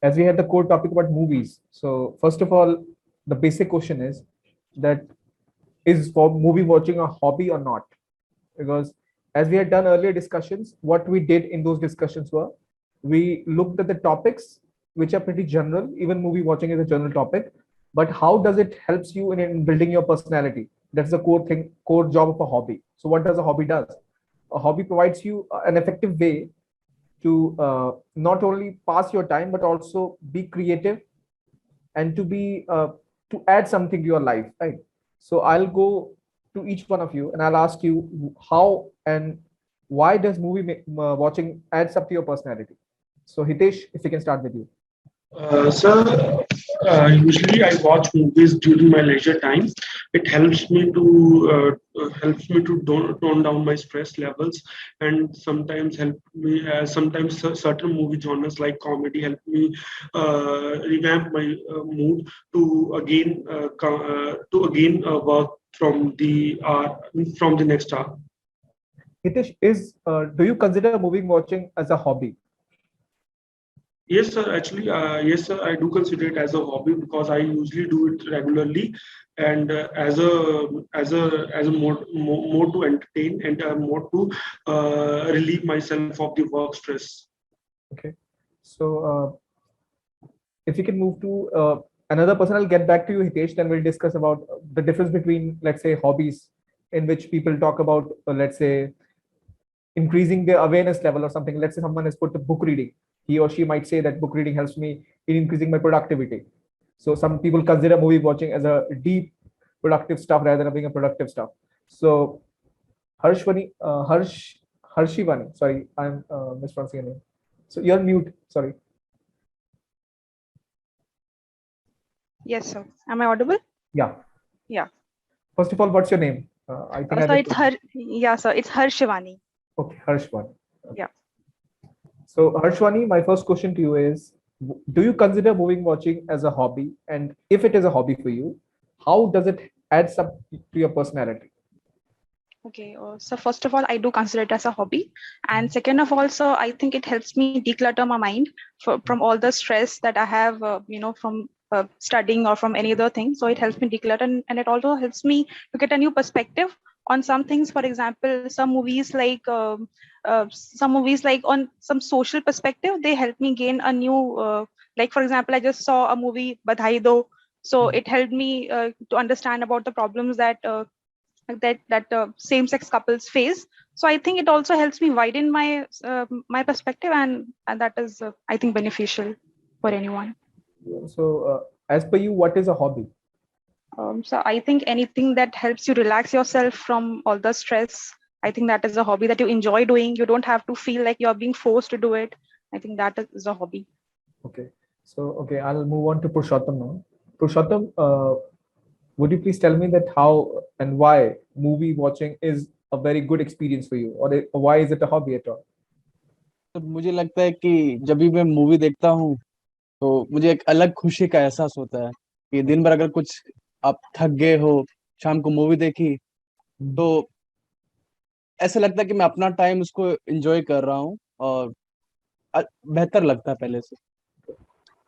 as we had the core topic about movies. So first of all, the basic question is that is for movie watching a hobby or not? Because as we had done earlier discussions, what we did in those discussions were we looked at the topics which are pretty general. Even movie watching is a general topic, but how does it helps you in building your personality? That's the core thing, core job of a hobby. So what does a hobby does? A hobby provides you an effective way to not only pass your time but also be creative and to add something to your life, right? So I'll go to each one of you and I'll ask you how and why does watching adds up to your personality. So Hitesh, if we can start with you. Sir, usually I watch movies during my leisure time. It helps me to tone down my stress levels, and sometimes help me. Sometimes certain movie genres like comedy help me revamp my mood to again work from the next hour. Hitesh, do you consider movie watching as a hobby? Yes, sir. Actually, yes, sir. I do consider it as a hobby because I usually do it regularly, and as a more to entertain and more to relieve myself of the work stress. Okay. So if we can move to another person, I'll get back to you, Hitesh. Then we'll discuss about the difference between, let's say, hobbies in which people talk about, let's say, increasing their awareness level or something. Let's say someone has put the book reading. He or she might say that book reading helps me in increasing my productivity. So some people consider movie watching as a deep productive stuff rather than being a productive stuff. So Harshivani, sorry, I'm mispronouncing your name. So you're mute. Sorry. Yes, sir. Am I audible? Yeah. Yeah. First of all, what's your name? I think so it's Harshivani. Okay, Harshvani. Okay. Yeah. So Harshvani, my first question to you is, do you consider movie watching as a hobby? And if it is a hobby for you, how does it add up to your personality? Okay, so first of all, I do consider it as a hobby, and second of all, so I think it helps me declutter my mind from all the stress that I have, from studying or from any other thing. So it helps me declutter, and it also helps me to get a new perspective on some things. For example, some movies like on some social perspective, they help me gain a new, like for example, I just saw a movie Badhai Do, so it helped me to understand about the problems that same-sex couples face. So I think it also helps me widen my perspective, and that is I think beneficial for anyone. So as per you, what is a hobby? So I think anything that helps you relax yourself from all the stress, I think that is a hobby that you enjoy doing. You don't have to feel like you're being forced to do it. I think that is a hobby. Okay. So okay, I'll move on to Purushottam now. Purushottam, would you please tell me that how and why movie watching is a very good experience for you, or why is it a hobby at all? तो मुझे लगता है कि जब भी मैं movie देखता हूँ तो मुझे एक अलग खुशी का एहसास होता है कि दिन भर अगर कुछ आप थक गए हो, शाम को मूवी देखी तो ऐसा लगता है कि मैं अपना टाइम उसको एंजॉय कर रहा हूँ और बेहतर लगता है पहले से।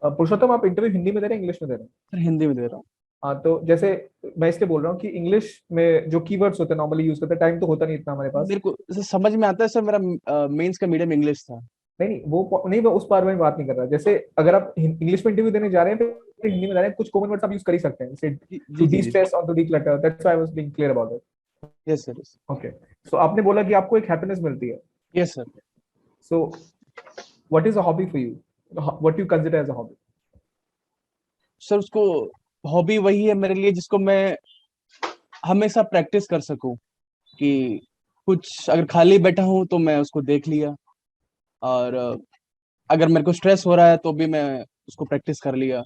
पुरुषोत्तम, आप इंटरव्यू हिंदी में दे रहे हैं, इंग्लिश में दे रहे हैं? सर हिंदी में दे रहा हूँ। हाँ, तो जैसे मैं इसलिए बोल रहा हूँ कि इंग्लिश में जो कीवर्ड्स होते हैं नॉर्मली यूज करते हैं, टाइम तो होता नहीं इतना हमारे पास। मेरे को समझ में आता है सर, मेरा मेंस का मीडियम इंग्लिश था। नहीं, वो नहीं, मैं उस बारे में बात नहीं कर रहा। जैसे अगर आप इंग्लिश में इंटरव्यू देने जा रहे हैं तो हिंदी में जा रहे हैं, कुछ कॉमन वर्ड्स आप यूज कर ही सकते हैं, जैसे टू डी स्ट्रेस और to declutter. That's why I was being clear about it. Yes sir. Okay, so आपने बोला कि आपको एक हैप्पीनेस मिलती है। Yes sir. So what is a hobby for you? What you consider as a hobby? Sir उसको hobby वही है मेरे लिए जिसको मैं हमेशा प्रैक्टिस कर सकूं, कि कुछ अगर खाली बैठा हूं तो मैं उसको देख लिया, और अगर मेरे को स्ट्रेस हो रहा है तो भी मैं उसको प्रैक्टिस कर लिया,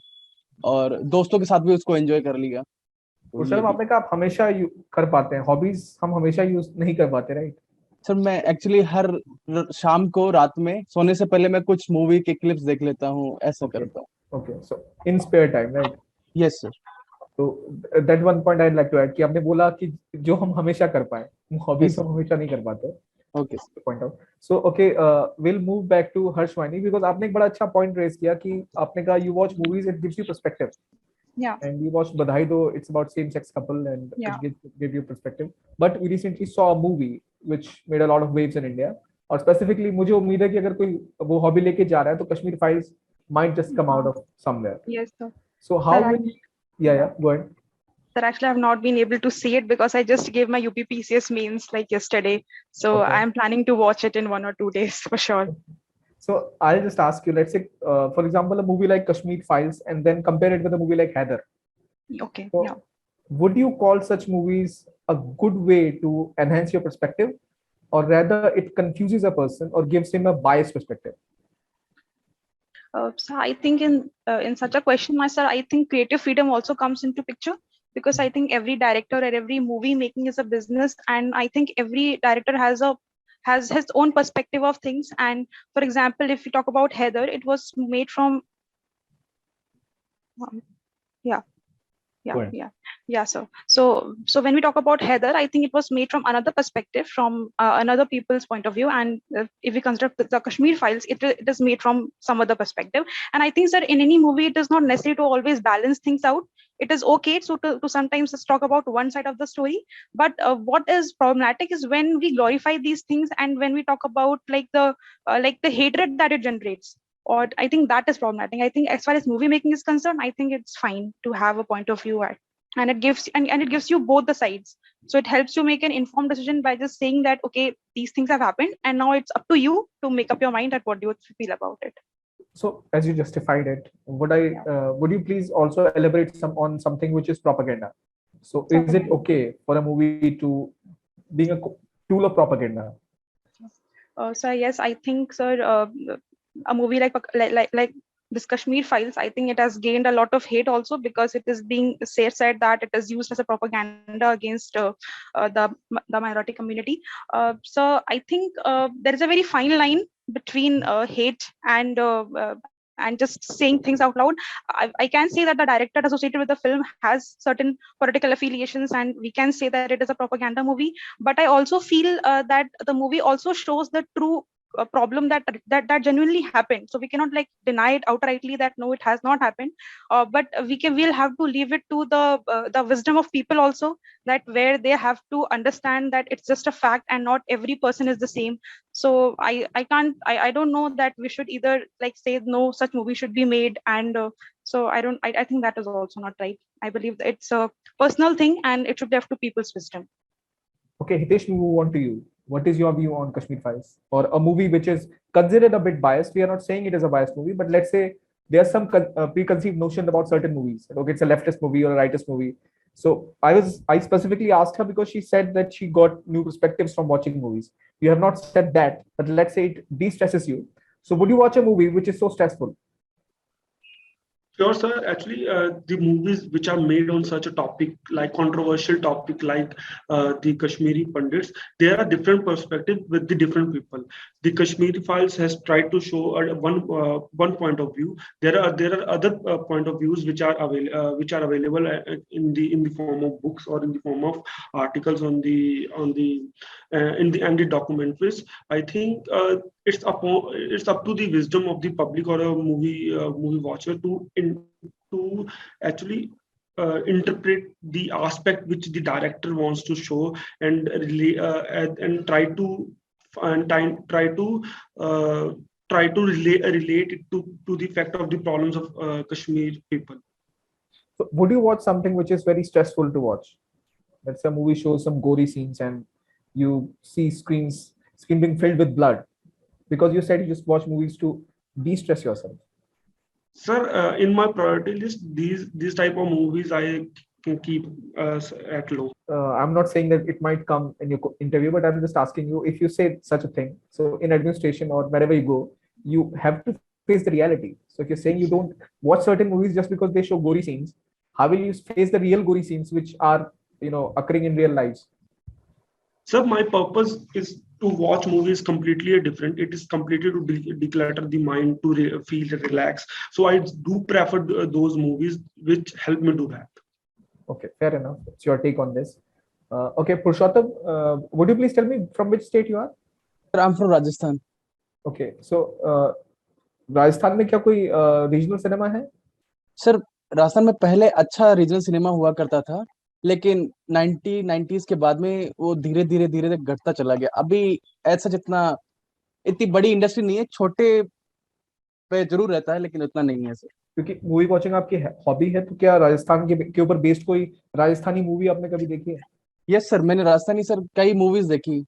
और दोस्तों के साथ भी उसको एंजॉय कर लिया। तो सर आपने कहा आप हमेशा कर पाते हैं, हॉबीज हम हमेशा यूज नहीं कर पाते, राइट? सर मैं एक्चुअली हर शाम को रात में सोने से पहले मैं कुछ मूवी के क्लिप्स देख लेता हूँ, ऐसा करता हूँ। Okay, so in spare time, right? Yes sir. तो that one point I like to add कि आपने बोला कि जो हम हमेशा कर पाए, हॉबीज हम हमेशा नहीं कर पाते। Okay. point out. So okay, we'll move back to Harshwani because आपने एक बड़ा अच्छा point raise किया कि आपने कहा you watch movies, it gives you perspective. Yeah. And we watched Badhai though it's about same-sex couple and Yeah. it gives you perspective. But we recently saw a movie which made a lot of waves in India. और specifically मुझे उम्मीद है कि अगर कोई वो hobby लेके जा रहा है तो Kashmir Files might just come out of somewhere. Yes, sir. So how Sir, will yeah go ahead. Sir, actually, I have not been able to see it because I just gave my UPPCS mains like yesterday. So Okay. I'm planning to watch it in 1 or 2 days for sure. So I'll just ask you, let's say, for example, a movie like Kashmir Files and then compare it with a movie like Heather. Okay. So Yeah. would you call such movies a good way to enhance your perspective, or rather it confuses a person or gives him a biased perspective? So I think in such a question, my sir, I think creative freedom also comes into picture, because I think every director or every movie making is a business, and I think every director has his own perspective of things. And for example, if we talk about Heather, it was made from yeah. Go ahead. So when we talk about Heather, I think it was made from another perspective, from another people's point of view. And if we consider the Kashmir Files, it is made from some other perspective. And I think that in any movie, it is not necessary to always balance things out. It is okay to sometimes just talk about one side of the story. But what is problematic is when we glorify these things and when we talk about like the hatred that it generates. Or I think that is problematic. I think as far as movie making is concerned, I think it's fine to have a point of view and it gives you both the sides. So it helps you make an informed decision by just saying that, okay, these things have happened and now it's up to you to make up your mind at what do you feel about it. So as you justified it, would you please also elaborate on something which is propaganda? So is it okay for a movie to being a tool of propaganda? So yes, I think, sir, a movie like this Kashmir Files, I think it has gained a lot of hate also because it is being said that it is used as a propaganda against the minority community. So I think there is a very fine line between hate and just saying things out loud. I can say that the director associated with the film has certain political affiliations, and we can say that it is a propaganda movie. But I also feel that the movie also shows the true problem that genuinely happened. So we cannot like deny it outrightly that no, it has not happened. But we'll have to leave it to the wisdom of people also, that where they have to understand that it's just a fact and not every person is the same. So I don't know that we should either like say no, such movie should be made, and so I think that is also not right. I believe that it's a personal thing and it should be left to people's wisdom. Okay, Hitesh, we move on to you. What is your view on Kashmir Files, or a movie which is considered a bit biased? We are not saying it is a biased movie, but let's say there's some preconceived notion about certain movies. Okay, it's a leftist movie or a rightist movie. So I specifically asked her because she said that she got new perspectives from watching movies. You have not said that, but let's say it de-stresses you. So would you watch a movie which is so stressful? Sure, sir. Actually, the movies which are made on such a topic, like controversial topic, like the Kashmiri Pandits, there are different perspectives with the different people. The Kashmiri Files has tried to show one point of view. There are other point of views which are available in the form of books or in the form of articles in the documentaries. I think it's up to the wisdom of the public or a movie watcher to actually interpret the aspect which the director wants to show and try to relate it to the fact of the problems of Kashmir people. So would you watch something which is very stressful to watch? Let's say a movie shows some gory scenes and you see screen being filled with blood, because you said you just watch movies to de-stress yourself. Sir, in my priority list, these type of movies I can keep at low. I'm not saying that it might come in your interview, but I'm just asking you if you say such a thing. So in administration or wherever you go, you have to face the reality. So if you're saying you don't watch certain movies just because they show gory scenes, how will you face the real gory scenes which are occurring in real lives? Sir, my purpose is to watch movies completely different. It is completely to declutter the mind, to feel relaxed. So I do prefer those movies which help me do that. Okay, fair enough. It's your take on this. Okay, Purushottam, would you please tell me from which state you are? I'm from Rajasthan. Okay, so Rajasthan में क्या कोई regional cinema है? Sir Rajasthan में पहले अच्छा regional cinema हुआ करता था, लेकिन 90s के बाद में वो धीरे धीरे धीरे धीरे घटता चला गया। अभी ऐसा जितना इतनी बड़ी इंडस्ट्री नहीं है, छोटे पे जरूर रहता है लेकिन उतना नहीं है सर। क्योंकि मूवी वॉचिंग आपकी हॉबी है, तो क्या राजस्थान के ऊपर बेस्ड कोई राजस्थानी मूवी आपने कभी देखी है? यस सर, मैंने राजस्थानी सर कई मूवीज देखी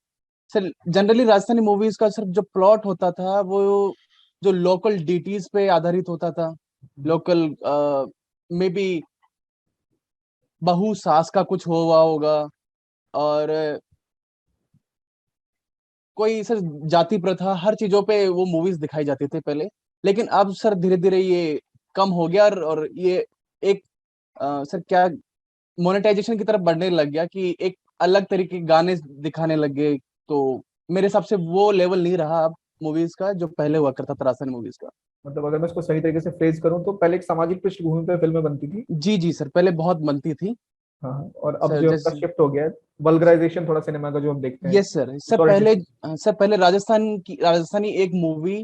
सर। जनरली राजस्थानी मूवीज का सर जो प्लॉट होता था वो जो लोकल डिटीज पे आधारित होता था। लोकल मे बी बहू सास का कुछ हुआ होगा, और कोई सर जाति प्रथा, हर चीजों पे वो मूवीज दिखाई जाती थी पहले। लेकिन अब सर धीरे धीरे ये कम हो गया, और ये एक सर क्या मोनेटाइजेशन की तरफ बढ़ने लग गया कि एक अलग तरीके के गाने दिखाने लग गए। तो मेरे हिसाब से वो लेवल नहीं रहा अब मूवीज का जो पहले हुआ करता था राजस्थानी मूवीज का। मतलब अगर मैं इसको सही तरीके से फ्रेज करूं तो पहले एक सामाजिक पृष्ठभूमि पर फिल्में बनती थी। जी जी सर, पहले बहुत बनती थी हाँ हाँ, और अब सर। जो आपका जैसे शिफ्ट हो गया है, वल्गराइजेशन थोड़ा सिनेमा का जो हम देखते हैं, यस सर, सर थोड़ा पहले सर पहले राजस्थानी एक मूवी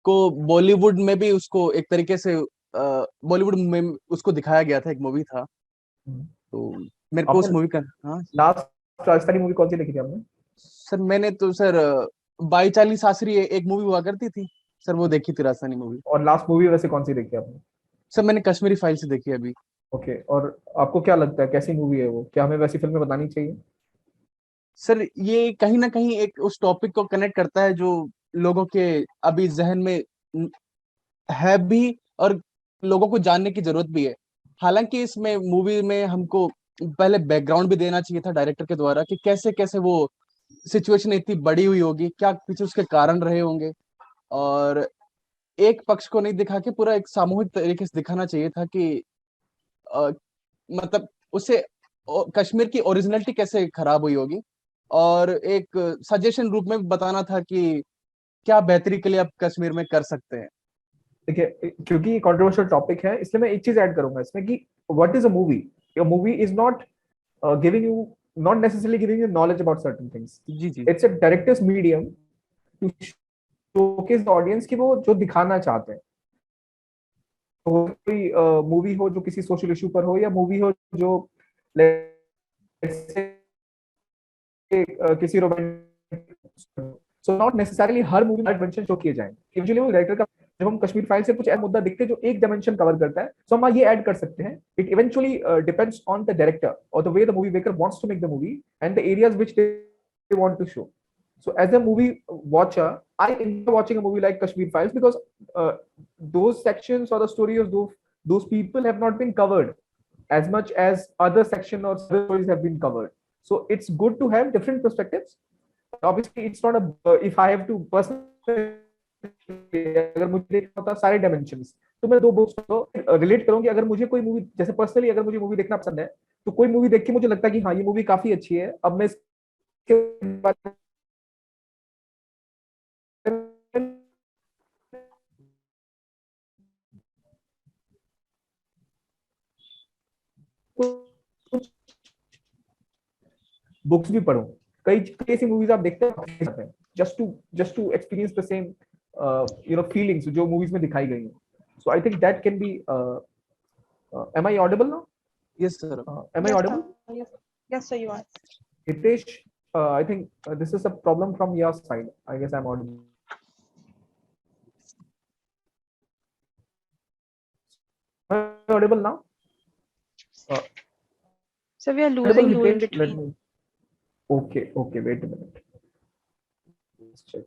को बॉलीवुड में भी उसको एक तरीके से बॉलीवुड में उसको दिखाया गया था, एक मूवी था। तो मेरे को उस आपने मूवी का, हाँ लास्ट राजस्थानी मूवी कौन सी देखी थी आपने? सर मैंने तो सर बाई चाली सासरी एक मूवी हुआ करती थी सर, वो देखी थी राजस्थानी मूवी। और लास्ट मूवी वैसे कौन सी देखी आपने? सर मैंने कश्मीरी फाइल से देखी अभी। ओके, और आपको क्या लगता है कैसी मूवी है वो? क्या हमें वैसी फिल्में बनानी चाहिए? सर ये कहीं ना कहीं एक उस टॉपिक को कनेक्ट करता है जो लोगों के अभी जहन में है भी, और लोगों को जानने की जरूरत भी है। हालांकि इसमें मूवी में हमको पहले बैकग्राउंड भी देना चाहिए था डायरेक्टर के द्वारा कि कैसे कैसे वो सिचुएशन इतनी बड़ी हुई होगी, क्या पीछे उसके कारण रहे होंगे। और एक पक्ष को नहीं दिखा के पूरा एक सामूहिक तरीके से दिखाना चाहिए था कि अ, मतलब उससे कश्मीर की ओरिजिनलिटी कैसे खराब हुई होगी, और एक सजेशन रूप में बताना था कि क्या बेहतरी के लिए आप कश्मीर में कर सकते हैं। देखिए, क्योंकि ये कंट्रोवर्शियल टॉपिक है, इसलिए मैं एक चीज ऐड करूंगा इसमें कि what is a movie? A movie is not giving you, not necessarily giving you knowledge about certain things. जी जी it's a director's medium to showcase the audience की वो जो दिखाना चाहते हैं। तो कोई मूवी हो जो किसी सोशल इशू पर हो, या मूवी हो जो let's say, किसी romantic, so not necessarily her movie में डायमेंशन शो किए जाएंगे। यूजुअली वो डायरेक्टर का, जब हम कश्मीर फाइल से कुछ ऐसा मुद्दा देखते हैं जो एक डायमेंशन कवर करता है, तो हम ये ऐड कर सकते हैं। It eventually depends on the director और the way the movie maker wants to make the movie and the areas which they want to show. So as a movie watcher, I enjoy watching a movie like Kashmir Files because those sections or the story of those people have not been covered as much as other section or other stories have been covered. So it's good to have different perspectives. Obviously it's not a if I have to personally, अगर मुझे देखना होता सारे dimensions, तो मैं दो books को relate करूंगी। अगर मुझे कोई मूवी, जैसे पर्सनली अगर मुझे मूवी देखना पसंद है, तो कोई मूवी देख के मुझे लगता है कि हाँ ये मूवी काफी अच्छी है, अब मैं इसके बारे में कुछ बुक्स भी पढूं। कई कई ऐसी मूवीज आप देखते हैं just to experience the same feelings जो मूवीज में दिखाई गई हैं। So I think that can be am I audible now? Yes sir. Am I Yes, audible? sir. Yes, yes, sir, you are. Hitesh, I think this is a problem from your side. I guess I'm audible. Am I audible now? So we are Audible, losing you in Hitesh? Let between. me. Okay, wait a minute. Let's check.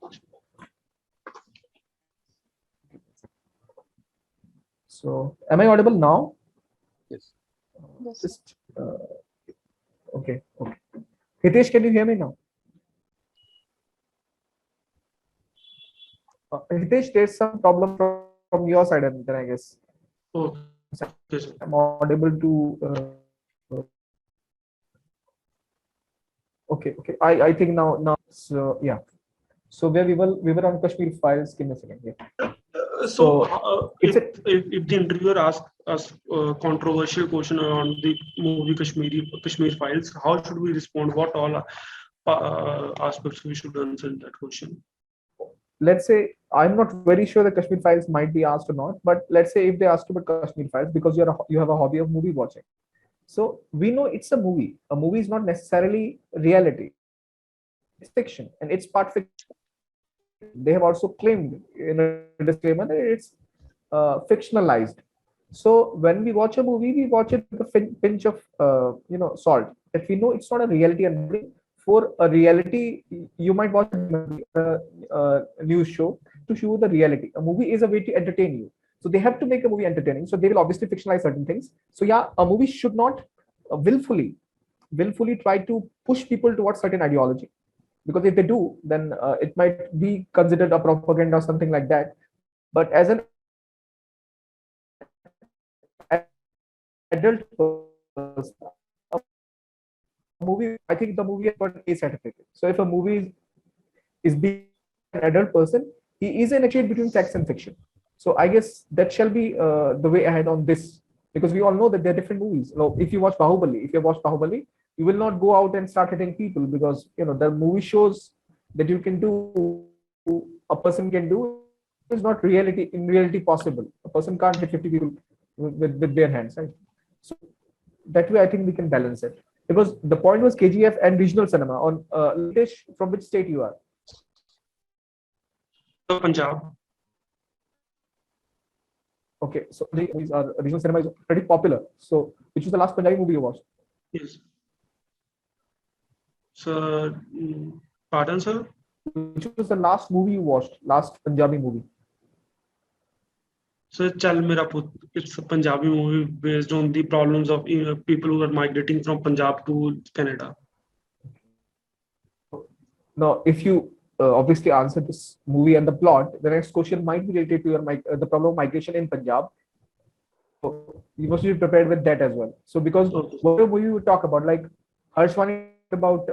So, am I audible now? Yes Yes. Just okay. Hitesh, can you hear me now? Hitesh, there's some problem from your side, and then I guess Okay, sir. I'm audible to. Okay. I think now. So yeah. So where we were on Kashmir Files. Give me a second. Yeah. So, It's if the interviewer asks us a controversial question on the movie Kashmir Files, how should we respond? What all aspects we should answer in that question? let's say I'm not very sure the Kashmir Files might be asked or not, but let's say if they ask you about Kashmir Files because you have a hobby of movie watching. So we know it's a movie. A movie is not necessarily reality. It's fiction and it's part fiction. They have also claimed in a disclaimer that it's fictionalized. So when we watch a movie, we watch it with a pinch of salt. That we know it's not a reality and for a reality, you might watch a news show to show the reality. A movie is a way to entertain you. So they have to make a movie entertaining. So they will obviously fictionalize certain things. So yeah, a movie should not willfully try to push people towards certain ideology, because if they do, then it might be considered a propaganda or something like that. But as an adult person, a movie, I think the movie has got A certificate. So if a movie is being an adult person, he is in a shade between facts and fiction. So I guess that shall be the way ahead on this, because we all know that there are different movies. If you watch Bahubali, you will not go out and start hitting people, because the movie shows that you can do, a person can do, is not in reality possible. A person can't hit 50 people with bare hands, right? So that way, I think we can balance it. Because the point was KGF and regional cinema. On Litesh, from which state you are? Punjab. Okay, so movies are regional cinema is pretty popular. So, which was the last Punjabi movie you watched? Yes. So, pardon, sir? Which was the last movie you watched? Last Punjabi movie? So, Chal Mera Put. It's a Punjabi movie based on the problems of people who are migrating from Punjab to Canada. Now, if you obviously answer this movie and the plot, the next question might be related to the problem of migration in Punjab. So you must be prepared with that as well. So because whatever movie you talk about, like Harshwani about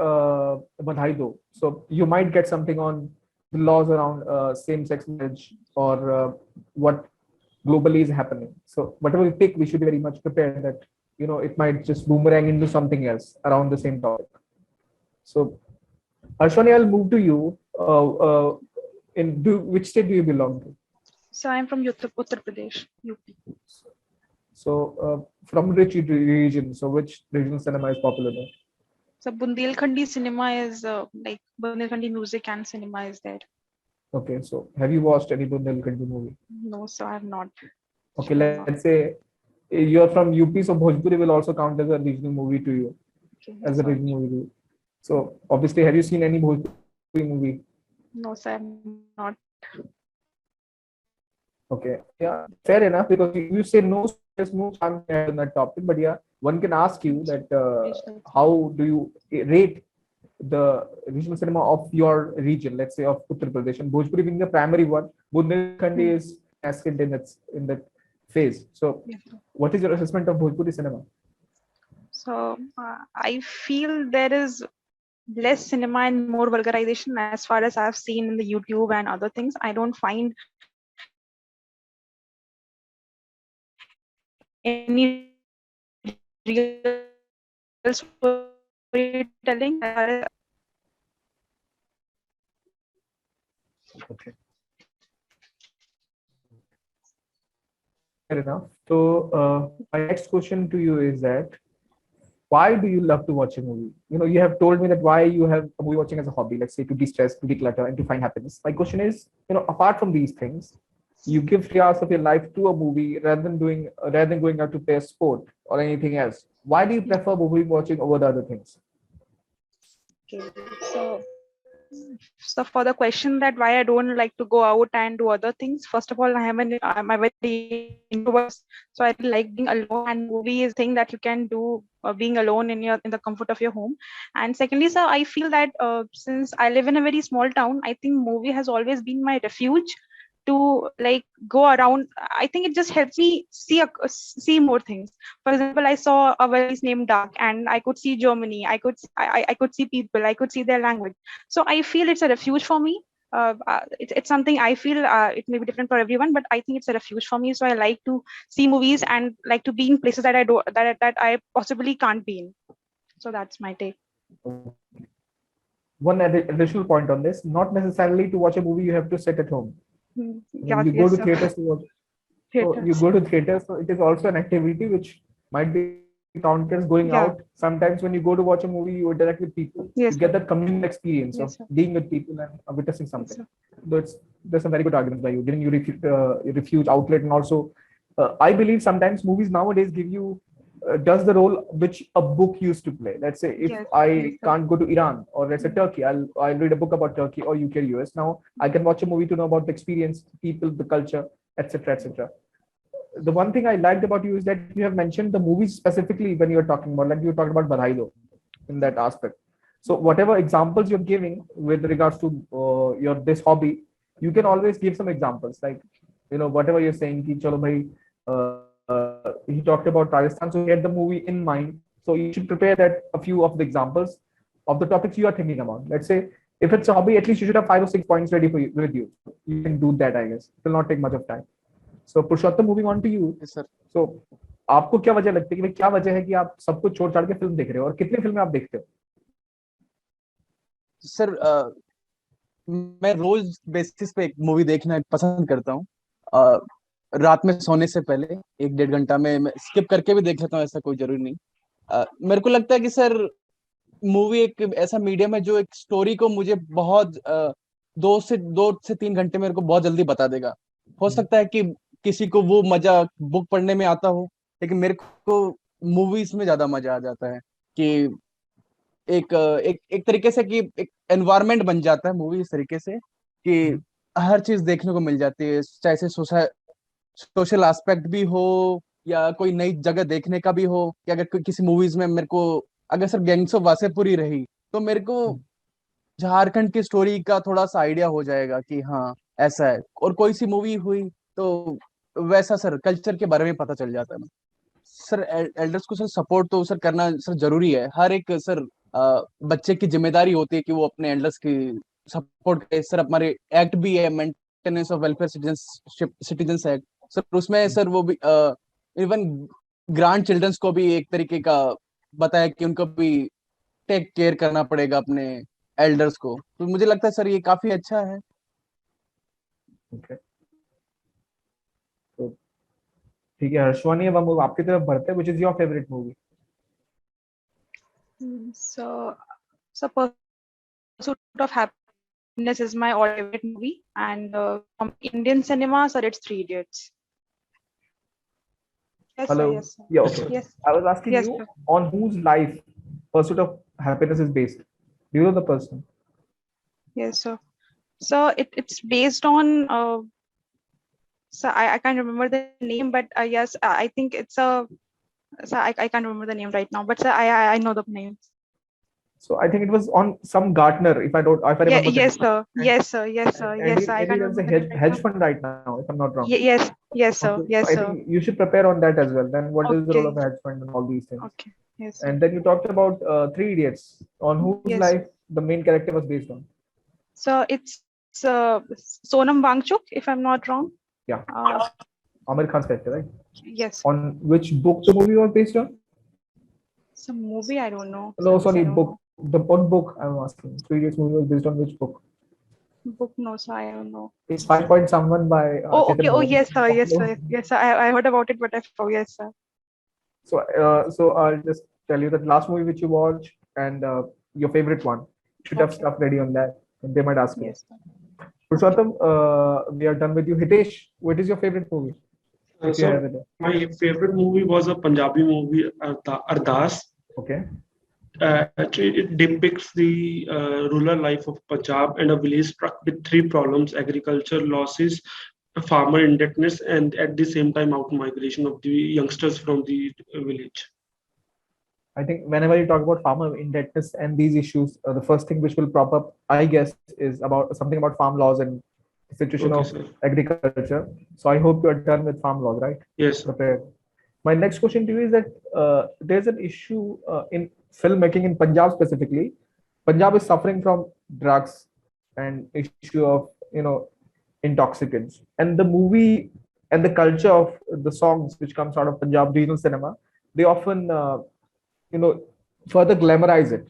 Badhai Do, so you might get something on the laws around same-sex marriage or what globally is happening. So whatever we pick, we should be very much prepared that it might just boomerang into something else around the same topic. So Harshwani, I'll move to you. Which state do you belong to? So I'm from Uttar Pradesh, UP. So from which region? So which regional cinema is popular there? So Bundelkhandi cinema is like Bundelkhandi music and cinema is there. Okay, so have you watched any Bundelkhandi movie? No, so I have not. Okay, let's say you're from UP, so Bhojpuri will also count as a regional movie to you, Okay, as a regional movie. So obviously, have you seen any Bhojpuri movie? No, sir, not. Okay, yeah, fair enough, because you say no, there's no chance in that topic. But yeah, one can ask you that how do you rate the regional cinema of your region, let's say of Uttar Pradesh, and Bhojpuri being the primary one, Bundelkhandi is nascent in that phase. So, what is your assessment of Bhojpuri cinema? So I feel there is less cinema and more vulgarization as far as I've seen in the YouTube and other things. I don't find any real storytelling. Okay. Fair enough. So, my next question to you is that why do you love to watch a movie? You have told me that why you have a movie watching as a hobby, let's say to de-stress, to declutter, and to find happiness. My question is, apart from these things, you give 3 hours of your life to a movie rather than going out to play a sport or anything else. Why do you prefer movie watching over the other things? Okay, so for the question that why I don't like to go out and do other things, first of all, I'm a very introvert, so I like being alone. And movie is a thing that you can do being alone in the comfort of your home. And secondly, sir, I feel that since I live in a very small town, I think movie has always been my refuge to like go around. I think it just helps me see more things. For example, I saw a place named Dark, and I could see Germany. I could see people. I could see their language. So I feel it's a refuge for me. It's something I feel it may be different for everyone, but I think it's a refuge for me. So I like to see movies and like to be in places that I possibly can't be in. So that's my take. one additional point on this. Not necessarily to watch a movie you have to sit at home. Yeah, You go yes, to sir. theaters to watch. So you Theaters. go to theaters, so it is also an activity which might be counted as going Yeah. out. Sometimes when you go to watch a movie, you interact with people. Yes, You sir. get that communal experience of Yes, sir. being with people and witnessing Yes, something. sir. So there's some very good arguments by you, giving you refuge outlet, and also I believe sometimes movies nowadays give you does the role which a book used to play. Let's say if Yes, I yes, sir. can't go to Iran or let's say Turkey, I'll read a book about Turkey or UK or US. Now I can watch a movie to know about the experience, people, the culture, etc., etc. The one thing I liked about you is that you have mentioned the movies specifically when you're talking about, like you talked about Badhaido in that aspect. So whatever examples you're giving with regards to your this hobby, you can always give some examples, like whatever you're saying. Ki, chalo bhai, he talked about Rajasthan, so he had the movie in mind. So you should prepare that a few of the examples of the topics you are thinking about. Let's say if it's a hobby, at least you should have 5 or 6 points ready for you with you. You can do that, I guess. It will not take much of time. So Purushottam, moving on to you. Yes, sir. So आपको क्या वजह लगती है कि क्या वजह है कि आप सब कुछ छोड़ छाड़ के फिल्म देख रहे हो और कितनी फिल्में आप देखते हो? सर मैं रोज बेसिस पे एक मूवी देखना पसंद करता हूँ। रात में सोने से पहले 1-1.5 घंटा में मैं स्किप करके भी देख लेता हूँ, ऐसा कोई जरूरी नहीं। मेरे को लगता है कि सर मूवी एक ऐसा मीडियम है जो एक स्टोरी को मुझे बहुत 2 से 3 घंटे मेरे को बहुत जल्दी बता देगा। हो सकता है कि किसी को वो मजा बुक पढ़ने में आता हो, लेकिन मेरे को मूवीज में ज्यादा मजा आ जाता है कि एक तरीके से कि एक एनवायरनमेंट बन जाता है मूवी इस तरीके से कि हर चीज देखने को मिल जाती है, चाहे से सोशल एस्पेक्ट भी हो या कोई नई जगह देखने का भी हो। कि अगर किसी मूवीज में मेरे को अगर सर गैंग्स ऑफ वासेपुरी रही तो मेरे को झारखंड की स्टोरी का थोड़ा सा आइडिया हो जाएगा कि हाँ ऐसा है, और कोई सी मूवी हुई तो वैसा सर कल्चर के बारे में पता चल जाता है। सर एल्डर्स को सर सपोर्ट तो सर करना सर जरूरी है। हर एक सर बच्चे की जिम्मेदारी होती है कि वो अपने एल्डर्स की सपोर्ट करे। सर हमारे एक्ट भी है, maintenance of welfare citizens act, sir उसमें सर वो भी इवन ग्रांड चिल्ड्रंस को भी एक तरीके का बताया कि उनको भी टेक केयर करना पड़ेगा अपने एल्डर्स को। तो मुझे लगता है सर ये काफी अच्छा है। Okay. तो ठीक है हर्षवानी, अब हम आपकी तरफ बढ़ते हैं। Which is your favorite movie? So Pursuit of Happiness is my all favorite movie, and from Indian cinema, sir, it's Three Idiots. Yes, Hello. sir. Yes, sir. Yeah, okay. Yes. I was asking Yes, you sir. on whose life Pursuit of Happiness is based. Do you know the person? Yes, sir. So it's based on so I can't remember the name, but yes, I think it's a so I can't remember the name right now, but sir, I know the name. So I think it was on some Gartner, if I remember. Yes, the name. sir. Yes, sir. Yes, sir. And Yes, sir. I he can't runs remember a the name right hedge now. fund right now, if I'm not wrong. Yes, yes, sir. Okay. Yes, So I sir. think you should prepare on that as well. Then what is the role of Okay. a hedge fund and all these things. Okay. Yes, sir. And then you talked about Three Idiots, on whose Yes. life the main character was based on. So it's Sonam Wangchuk, if I'm not wrong. Yeah. Amir Khan's character, right? Yes. On which book the movie was based on? Some movie, I don't know. No, Sir, sorry, I don't book. know. The what book I'm asking. Three Idiots movie was based on which book? Book, no, sir, I don't know. It's 5 Point Someone by Oh, Chetan okay. Oh, Bhagat. yes, sir. Yes, No. sir. Yes, sir. I heard about it, but I forgot. Yes, sir. So I'll just tell you that last movie which you watched and your favorite one. You should have Okay. stuff ready on that. They might ask you. Yes, sir. Purushottam, we are done with you. Hitesh, what is your favorite movie? If you So have it. my favorite movie was a Punjabi movie, Ardas. Okay. Actually, it depicts the rural life of Punjab and a village struck with three problems: agriculture losses, farmer indebtedness, and at the same time out migration of the youngsters from the village. I think whenever you talk about farmer indebtedness and these issues, the first thing which will prop up, I guess, is about something about farm laws and the situation Okay, of sir. agriculture. So I hope you are done with farm laws, right? Yes. Prepared. My next question to you is that there's an issue in filmmaking in Punjab specifically. Punjab is suffering from drugs and issue of intoxicants, and the movie and the culture of the songs which comes out of Punjab regional cinema, they often further glamorize it.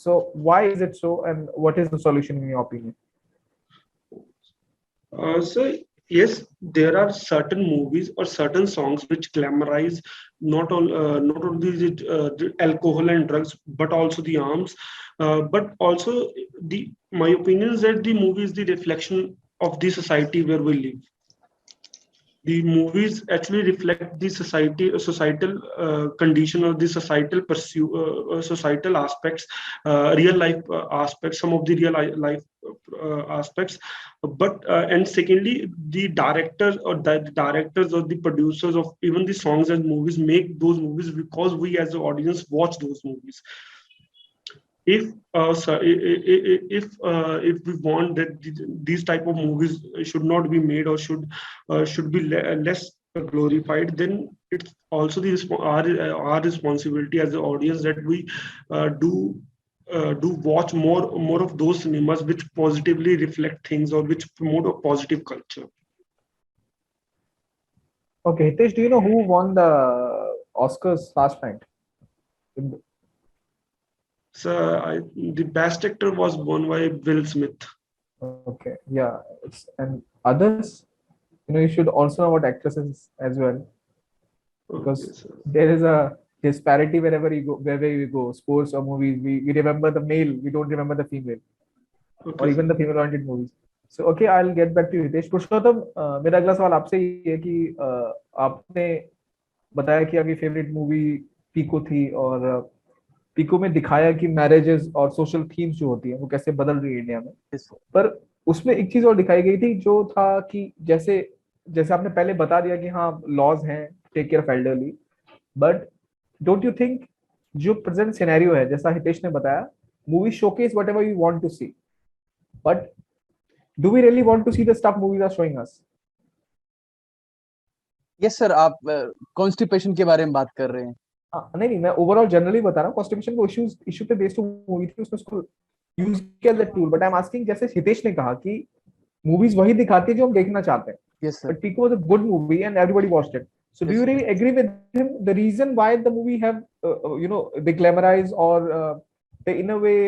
So why is it so, and what is the solution in your opinion? So yes, there are certain movies or certain songs which glamorize not only the alcohol and drugs, but also the arms. But also the my opinion is that the movie is the reflection of the society where we live. The movies actually reflect the societal condition or the societal aspects, real life aspects, some of the life aspects. But and secondly, the directors or the directors or the producers of even the songs and movies make those movies because we as the audience watch those movies. If we want that these type of movies should not be made or should be less glorified, then it's also our responsibility as the audience that we do watch more of those cinemas which positively reflect things or which promote a positive culture. Okay, Hitesh, do you know who won the Oscars last night? So the best actor was won by Will Smith. Okay, yeah, and others, you should also know about actresses as well, because Okay, there is a disparity wherever you go, sports or movies. We remember the male, we don't remember the female, or okay, even sir. the female-oriented movies. So okay, I'll get back to you, Hitesh. पुरुषोत्तम, मेरा अगला सवाल आपसे ये है कि आपने बताया कि आपकी फेवरेट मूवी पीको थी, और पीको में दिखाया कि मैरिजेस और सोशल थीम्स जो होती है वो कैसे बदल रही है इंडिया में। Yes, sir. पर उसमें एक चीज और दिखाई गई थी, जो था कि जैसे जैसे आपने पहले बता दिया कि हाँ लॉज हैं, take care of elderly, but don't you think जो प्रेजेंट सिनेरियो है, जैसा हितेश ने बताया, movie showcase whatever you want to see, but do we really want to see the stuff movies are showing us? Yes sir, आप constipation के बारे में बात कर रहे हैं? नहीं नहीं, मैं ओवरऑल जनरली बता रहा हूँ। कॉन्स्टिपेशन को इशू पे बेस्ड मूवी थी, उसमें उसको यूज किया as a tool, but I am asking, जैसे हितेश ने कहा कि मूवीज वही दिखाती है जो हम देखना चाहते हैं, yes sir. but Pico was a good movie and everybody watched it. So do Yes, you really agree with him? The reason why the movie have they glamorize or they in a way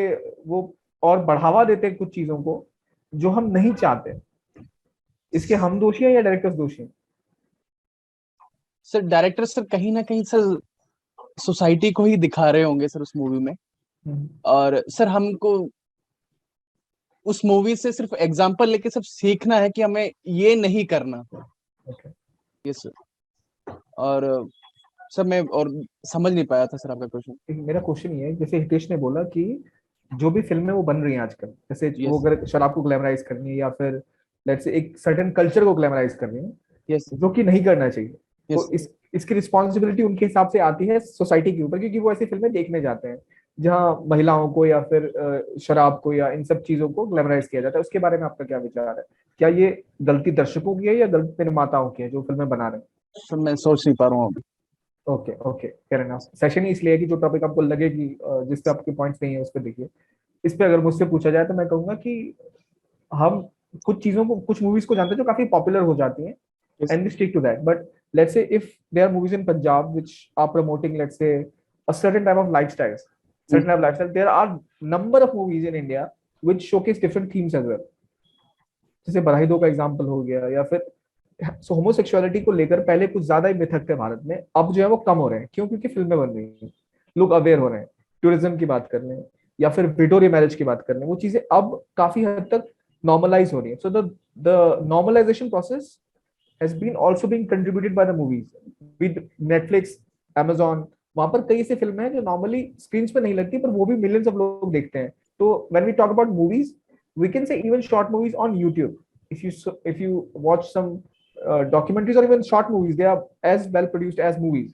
वो और बढ़ावा देते हैं कुछ चीजों को जो हम नहीं चाहते, इसके हम दोषी हैं या डायरेक्टर्स दोषी हैं? सर डायरेक्टर सर कहीं ना कहीं सर सोसाइटी को ही दिखा रहे होंगे सर उस मूवी में, और सर हमको उस मूवी से सिर्फ एग्जांपल लेके सब सीखना है कि हमें ये नहीं करना। Yes sir. और सर मैं और समझ नहीं पाया था सर आपका क्वेश्चन। मेरा क्वेश्चन ये है, जैसे हितेश ने बोला कि जो भी फिल्में वो बन रही हैं आजकल, जैसे वो Yes. अगर शराब को ग्लैमराइज करनी है या फिर लेट्स से एक सर्टेन कल्चर को ग्लैमराइज करनी है, यस जो कि नहीं करना चाहिए, Yes. तो इसकी रिस्पॉन्सिबिलिटी उनके हिसाब से आती है सोसाइटी के ऊपर, क्योंकि वो ऐसी फिल्में देखने जाते हैं जहां महिलाओं को या फिर शराब को या इन सब चीजों को ग्लैमराइज किया जाता है। उसके बारे में आपका क्या विचार है? क्या ये गलती दर्शकों की है या गलती निर्माताओं की है जो फिल्में बना रहे हैं? सर मैं सोच नहीं पा रहा हूँ अभी। Okay okay, fair enough. Session ही इसलिए है कि जो टॉपिक आपको लगे कि जिस पे आपके पॉइंट्स नहीं है उस पर देखिए। इस पे अगर मुझसे पूछा जाए तो मैं कहूंगा कि हम कुछ चीजों को, कुछ मूवीज को जानते हैं जो काफी पॉपुलर हो जाती हैं, Yes. and we stick to that. But let's say if there are movies in Punjab which are promoting, let's say, a certain type of lifestyles, certain type of lifestyle, there are number of movies in India which showcase different themes as well. जैसे बधाई दो का example हो गया, या फिर सो homosexuality को लेकर पहले कुछ ज्यादा ही मिथक थे भारत में, अब जो है वो कम हो रहे हैं। क्यों? क्योंकि फिल्में बन रही हैं, लोग अवेयर हो रहे हैं, टूरिज्म की बात कर लें या फिर विडो मैरिज की बात कर लें, वो चीजें अब काफी हद तक नॉर्मलाइज हो रही है। So the normalization process has been also being contributed by the movies with Netflix, Amazon। वहां पर कई ऐसी फिल्में हैं जो नॉर्मली स्क्रीन पे नहीं लगती, पर वो भी मिलियंस ऑफ लोग देखते हैं। तो when we talk about movies, we can say even short movies on YouTube, if you watch some documentaries or even short movies, they are as well produced as movies,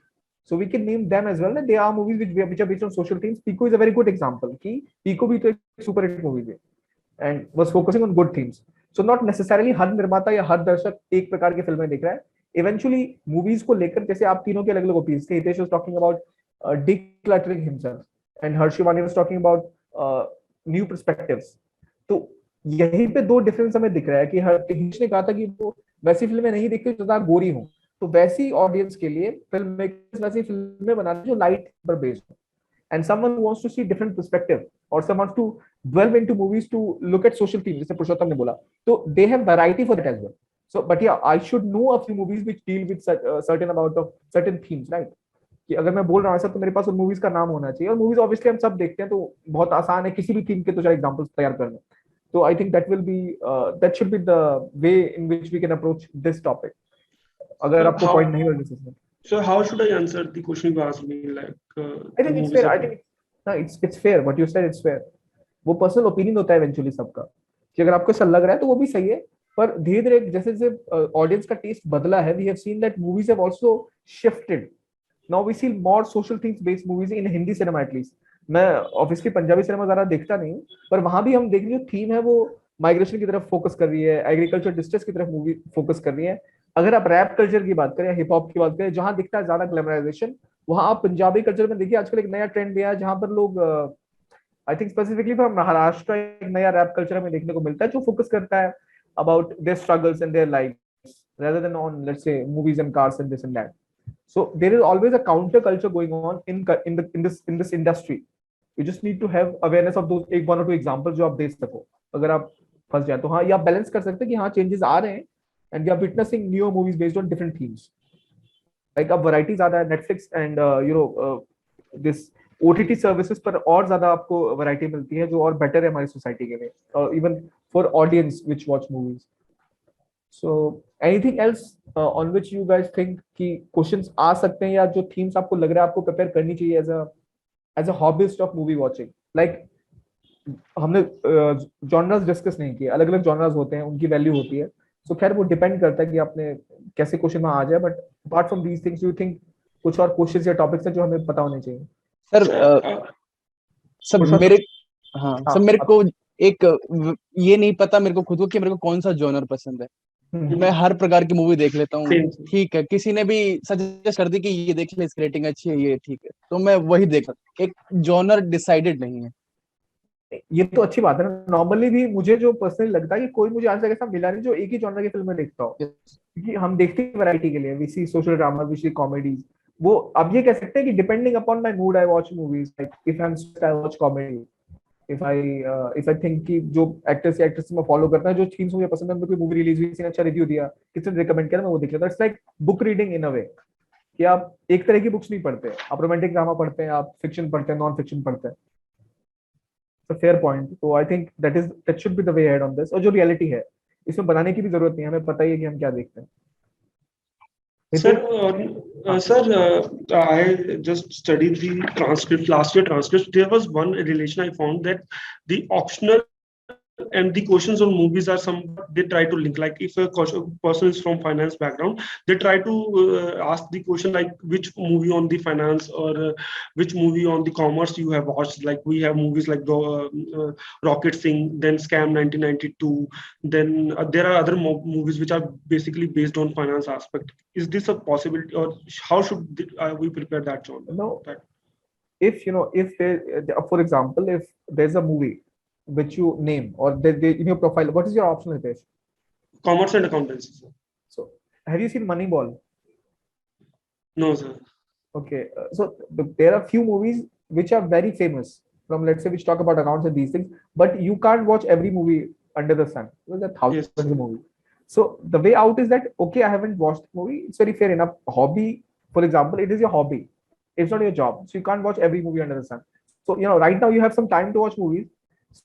so we can name them as well, that they are movies which are based on social themes। Pico is a very good example कि Pico भी तो एक super hit movie थी and was focusing on good themes। So not necessarily हर निर्माता या हर दर्शक एक प्रकार की फिल्में देख रहा है। Eventually मूवीज को लेकर, जैसे आप तीनों के अलग अलग ओपिनियंस थे, Hitesh was talking about decluttering himself and Harshivani was talking about new perspectives। तो यहीं पे दो डिफरेंस हमें दिख रहा है कि हितेश ने कहा था कि वो वैसी फिल्में नहीं देखती जो ज्यादा गोरी हो, तो वैसी ऑडियंस के लिए फिल्म मेकर्स वैसी फिल्में बनाते जो लाइट पर बेस्ड हो। and someone who wants to see different perspective, or someone wants to delve into movies to look at social themes, जैसे पुरुषोत्तम ने बोला, तो they have variety for that as well. So, but yeah, I should know a few movies which deal with such certain amount of certain themes, right? कि अगर मैं बोल रहा हूँ ऐसा, तो मेरे पास उन मूवीज का नाम होना चाहिए, और मूवीज ऑब्वियसली हम सब देखते हैं, तो बहुत आसान है किसी भी थीम के तो चाहे एग्जांपल्स तैयार करना. तो I think that will be that should be the way in which we can approach this topic. अगर So आपको पॉइंट नहीं मिल रहा है, so how should I answer the question you asked me? Like I the think it's movies fair. I are. think no, it's fair. What you said, it's fair. वो personal opinion होता है eventually सबका, कि अगर आपको ऐसा लग रहा है तो वो भी सही है. पर धीरे धीरे जैसे जैसे ऑडियंस का टेस्ट बदला है, we have seen that movies have also shifted. Now we see more social things based movies in Hindi cinema at least. मैं ऑब्वियसली पंजाबी सिनेमा ज्यादा देखता नहीं हूँ, पर वहां भी हम देख रहे जो थीम है वो माइग्रेशन की तरफ फोकस कर रही है, एग्रीकल्चर डिस्ट्रेस की तरफ मूवी फोकस कर रही है. अगर आप रैप कल्चर की बात करें, हिप हॉप की बात करें, जहां दिखता है ज्यादा ग्लैमराइजेशन, वहां आप पंजाबी कल्चर में देखिए आजकल एक नया ट्रेंड भी है जहां पर लोग, I think specifically for Maharashtra, एक नया रैप कल्चर में देखने को मिलता है जो फोकस करता है about their struggles and their life rather than on, let's say, movies and cars and this and that. So there is always a counter culture going on in this industry. You just need to have awareness of those एक one or two examples जो आप दे सको. अगर आप फंस जाए तो हाँ, ये आप बैलेंस कर सकते हैं कि हाँ चेंजेस आ रहे हैं, and we are witnessing new movies based on different themes. Like अब वैरायटी ज्यादा है, Netflix and this OTT services पर और ज्यादा आपको वैरायटी मिलती है, जो और बेटर है हमारी सोसाइटी के लिए, और even for audience which watch movies. So anything else on which you guys think कि क्वेश्चंस आ सकते हैं, या जो थीम्स आपको लग रहा है आपको प्रिपेयर करनी चाहिए as a hobbyist of movie watching? Like हमने जॉनर्स डिस्कस नहीं किए, अलग अलग जॉनर्स होते हैं, उनकी वैल्यू होती है. सो खैर वो डिपेंड करता है कि आपने कैसे क्वेश्चन में आ जाए. But apart from these things, you think कुछ और क्वेश्चंस या टॉपिक्स हैं जो हमें पता होने चाहिए? सर सब मेरे हाँ हाँ, सब मेरे को एक ये नहीं पता मेरे को खुद को कि मेरे को कौन सा जॉनर पसंद है. मैं हर प्रकार की मूवी देख लेता हूँ. Same. ठीक है, किसी ने भी सजेस्ट कर दी कि ये देख ले, इसकी रेटिंग अच्छी है, ये ठीक है, तो मैं वही देख. एक जॉनर डिसाइडेड नहीं है. ये तो अच्छी बात है ना. नॉर्मली भी मुझे जो पर्सनली लगता है कि कोई मुझे आज तक ऐसा मिला नहीं जो एक ही जॉनर की फिल्में देखता हो, क्योंकि हम देखते हैं वैरायटी के लिए. We see social drama, we see comedies. वो अब ये कह सकते हैं कि depending upon my mood I watch movies. Like if I am stressed I watch comedy. If I think कि जो एक्टर्स या एक्ट्रेस मैं फॉलो करता है, जो थीम्स मुझे पसंद है, उनकी कोई मूवी रिलीज हुई, किसी ने अच्छा रिव्यू दिया, किसी ने रिकमेंड किया, मैं वो देख लेता हूं. It's like book reading in a way, कि आप एक तरह की बुक्स नहीं पढ़ते, आप रोमांटिक ड्रामा पढ़ते हैं, आप फिक्शन पढ़ते हैं, नॉन फिक्शन पढ़ते हैं. Fair point. तो I think that should be the way head on this. और जो रियलिटी है, इसमें बनाने की भी जरूरत नहीं है, हमें पता ही है कि हम क्या देखते हैं. Sir, I just studied the transcript, last year transcript. There was one relation I found, that the optional and the questions on movies are some, they try to link. Like if a person is from finance background, they try to ask the question like which movie on the finance, or which movie on the commerce you have watched. Like we have movies like Rocket Singh, then Scam 1992, then there are other movies which are basically based on finance aspect. Is this a possibility, or how should we prepare that genre? No, if for example, if there's a movie which you name, or they in your profile, what is your option, Hitesh? Commerce and accountancy, sir. So have you seen Moneyball? No, sir. Okay, so there are few movies which are very famous from, let's say, which talk about accounts and these things, but you can't watch every movie under the sun. There's a thousands of movies. So the way out is that, okay, I haven't watched the movie, it's very fair enough. Hobby, for example, it is your hobby, it's not your job, so you can't watch every movie under the sun. So right now you have some time to watch movies,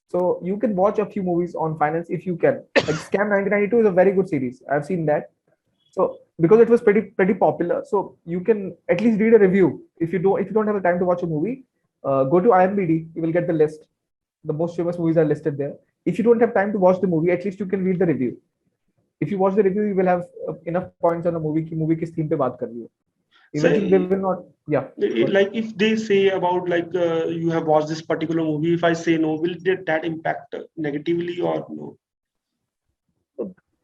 so you can watch a few movies on finance if you can. Like Scam 1992 is a very good series, I've seen that. So because it was pretty popular, so you can at least read a review. If you don't have the time to watch a movie, go to IMDb, you will get the list. The most famous movies are listed there. If you don't have time to watch the movie, at least you can read the review. If you watch the review, you will have enough points on the movie ki movie kis theme pe baat kar rahi hai. Even if they will not, yeah. Like if they say about like you have watched this particular movie, if I say no, will that impact negatively or no?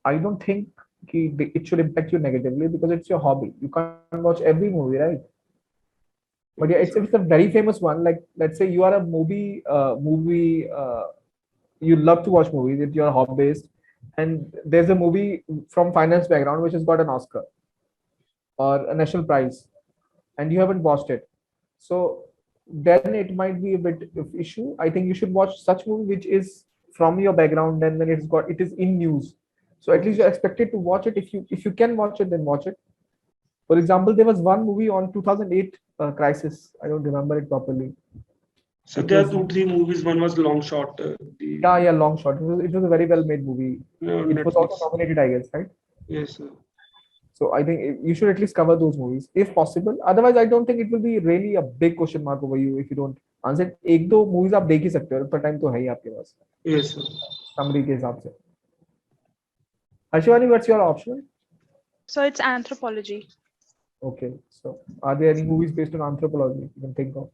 I don't think it should impact you negatively, because it's your hobby. You can't watch every movie, right? But yeah, it's a very famous one. Like let's say you are a movie you love to watch movies if you're a hobbyist, and there's a movie from finance background which has got an Oscar or a national prize, and you haven't watched it. So then it might be a bit of issue. I think you should watch such movie which is from your background, and then it is in news. So at least you're expected to watch it. If you can watch it, then watch it. For example, there was one movie on 2008 crisis. I don't remember it properly. So It there are was- 2, 3 movies. One was Long Shot. Yeah, Long Shot. It was a very well made movie. It was also Netflix. nominated, I guess, right? Yes, sir. So I think you should at least cover those movies if possible. Otherwise, I don't think it will be really a big question mark over you if you don't answer it. एक दो movies आप देख ही सकते हो, उतना time तो है ही आपके पास Yes, sir. summary के हिसाब से. Ashwani, what's your option? So it's anthropology. Okay, so are there any movies based on anthropology you can think of?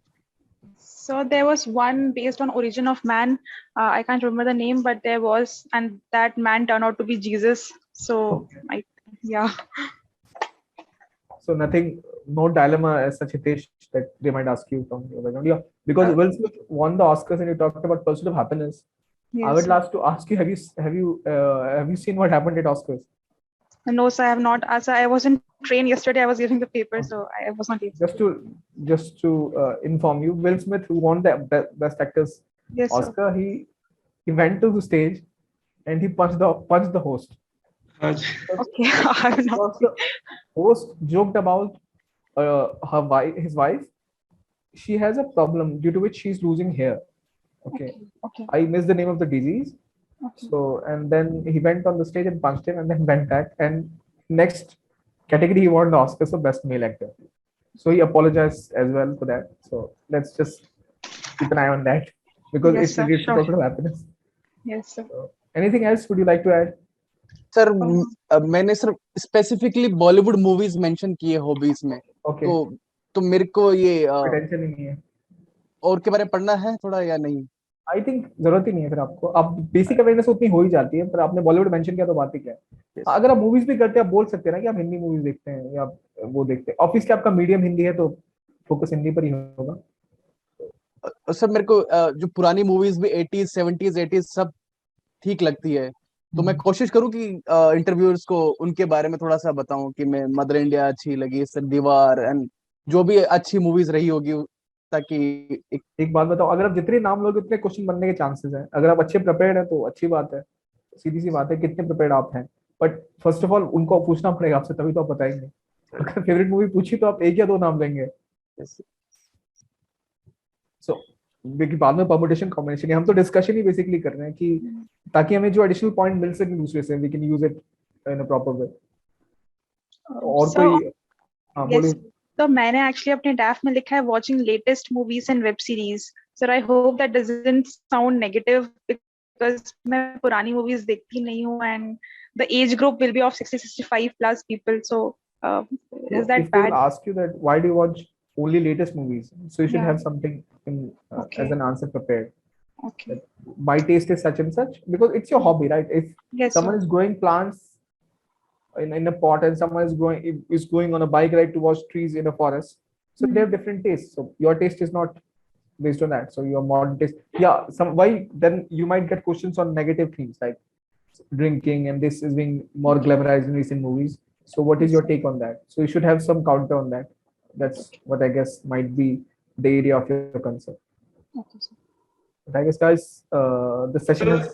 So there was one based on origin of man. I can't remember the name, but there was, and that man turned out to be Jesus. So yeah. So nothing, no dilemma as such, Hitesh, that they might ask you from your background. Yeah, because Will Smith won the Oscars and you talked about Pursuit of Happiness. I would love to ask you: have you seen what happened at Oscars? No, sir, I have not. As I was in train yesterday, I was giving the paper, so I was not able. Just to inform you, Will Smith, who won the Best Actor's Oscar, he went to the stage and he punched the host. Okay, I don't know. The host joked about his wife. She has a problem due to which she's losing hair. Okay. I missed the name of the disease. So, and then he went on the stage and punched him and then went back. And next category, he won the Oscar for Best Male Actor. So he apologized as well for that. So let's just keep an eye on that because it's related to Pursuit of Happiness. Yes, sir. So, anything else would you like to add? Sir मैंने सिर्फ specifically Bollywood movies mention किए hobbies में. Okay. तो मेरे को ये tension ही नहीं है. और के बारे में पढ़ना है थोड़ा या नहीं? आई थिंक जरूरत ही नहीं है फिर आपको. अब बेसिक अवेयरनेस उतनी हो ही जाती है, पर आपने बॉलीवुड मेंशन किया तो बात ही क्या है. अगर आप मूवीज भी करते हैं, आप बोल सकते हैं ना कि आप हिंदी मूवीज देखते हैं या वो देखते हैं. ऑब्वियसली आपका मीडियम हिंदी है तो फोकस हिंदी पर ही होगा. सर मेरे को जो पुरानी मूवीज भी 80s 70s 80s सब ठीक लगती है, तो मैं कोशिश करूं कि इंटरव्यूअर्स को उनके बारे में थोड़ा सा बताऊं कि मैं मदर इंडिया अच्छी लगी, सर दीवार एंड जो भी अच्छी मूवीज रही होगी, ताकि एक बात बताओ, अगर आप जितने नाम लोगे उतने क्वेश्चन बनने के चांसेस हैं. अगर आप अच्छे प्रिपेयर्ड हैं तो अच्छी बात है, सीधी सी बात है, कितने प्रिपेयर्ड आप हैं. बट फर्स्ट ऑफ ऑल उनको पूछना पड़ेगा आपसे, तभी तो आप बताएंगे. अगर फेवरेट मूवी पूछी तो आप एक या दो नाम देंगे. सो बाद में परमुटेशन कॉम्बिनेशन, हम तो डिस्कशन ही बेसिकली कर रहे हैं कि ताकि हमें जो एडिशनल पॉइंट मिल सके दूसरे से, we can use it in a proper way. और कोई? हाँ बोलिए. तो मैंने एक्चुअली अपने ड्राफ्ट में लिखा है watching latest movies and web series. Sir I hope that doesn't sound negative because मैं पुरानी मूवीज देखती नहीं हूं and the age group will be of 60-65 plus people. So is that bad? I'll ask you that why do you watch only latest movies? So you should have something in as an answer prepared. Okay. My taste is such and such because it's your hobby, right? If someone is growing plants in a pot and someone is going on a bike ride to watch trees in a forest, so they have different tastes. So your taste is not based on that. So your modern taste, why then you might get questions on negative things like drinking and this is being more glamorized in recent movies. So what is your take on that? So you should have some counter on that. That's what I guess might be the area of your concern. Okay, sir. But I guess guys, the session is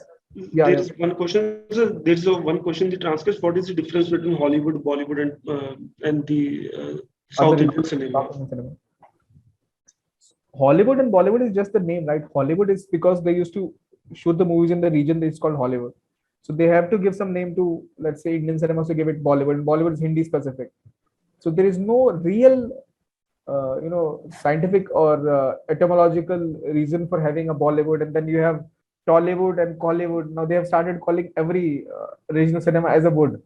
there is one question. There is one question in the transcript. What is the difference between Hollywood, Bollywood, and the South Indian cinema? Hollywood and Bollywood is just the name, right? Hollywood is because they used to shoot the movies in the region that's called Hollywood. So they have to give some name to, let's say, Indian cinema, so give it Bollywood. And Bollywood is Hindi specific. So there is no real, scientific or etymological reason for having a Bollywood. And then you have Tollywood and Collywood. Now they have started calling every regional cinema as a wood.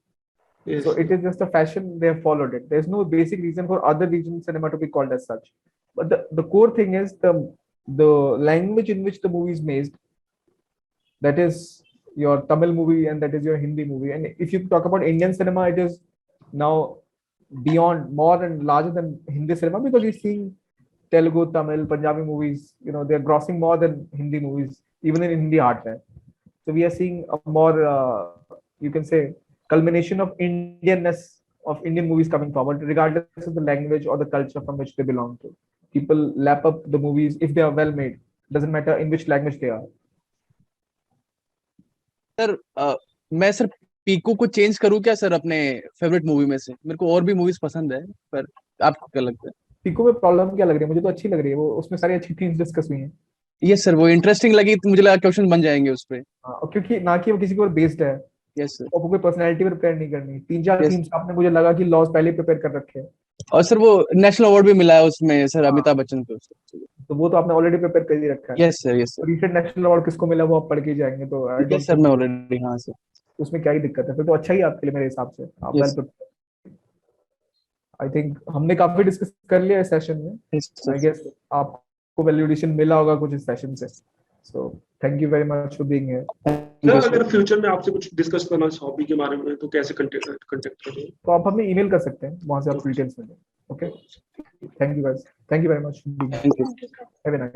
Yes. So it is just a fashion, they have followed it. There's no basic reason for other regional cinema to be called as such. But the core thing is the language in which the movie is made. That is your Tamil movie and that is your Hindi movie. And if you talk about Indian cinema, it is now beyond, more and larger than Hindi cinema because you're seeing Telugu, Tamil, Punjabi movies, they're grossing more than Hindi movies, even in Hindi heartland. So we are seeing a more, you can say, culmination of Indianness of Indian movies coming forward, regardless of the language or the culture from which they belong to. people lap up the movies if they are well made. Doesn't matter in which language they are. Sir मैं sir Piku को change करूँ क्या sir अपने favourite movie में से? मेरे को और भी मूवीज पसंद है, पर आपको क्या लगता है? पिको में प्रॉब्लम क्या लग रही है? मुझे तो अच्छी लग रही है वो, उसमें सारी अच्छी थीम्स डिस्कस हुई हैं। यस सर, वो इंटरेस्टिंग लगी तो मुझे लगा क्वेश्चन बन जाएंगे उस पे। हाँ, और क्योंकि ना कि वो किसी के ऊपर बेस्ड है, यस सर। आपको कोई पर्सनैलिटी पर प्रिपेयर नहीं करनी। 3-4 यस, थीम्स आपने मुझे लगा कि लॉज पहले प्रिपेयर कर रखे हैं। और सर वो नेशनल अवार्ड भी मिला है उसमें सर, हाँ, अमिताभ बच्चन को। तो वो तो आपने ऑलरेडी प्रिपेयर कर ही रखा है। Yes sir, yes sir. Recent national award किसको मिला वो आप पढ़ के जाएंगे, तो आई यस डोंट सर, थिंक मैं ऑलरेडी, हाँ सर। उसमें क्या ही दिक्कत है। फिर तो अच्छा ही है आपके लिए मेरे हिसाब से, आप well yes prepare. I think हमने काफी डिस्कस कर लिया इस सेशन में। Yes I sir. गेस आपको वैल्यूएशन मिला होगा कुछ इस सेशन से। So thank you very much for being here. Sir अगर फ्यूचर में आपसे कुछ डिस्कस करना इस हॉबी के बारे में तो कैसे कांटेक्ट करें? तो आप हमें ईमेल कर सकते हैं, वहां से आप डिटेल्स मिलें। Okay, thank you guys, thank you very much. Thank you. Have a nice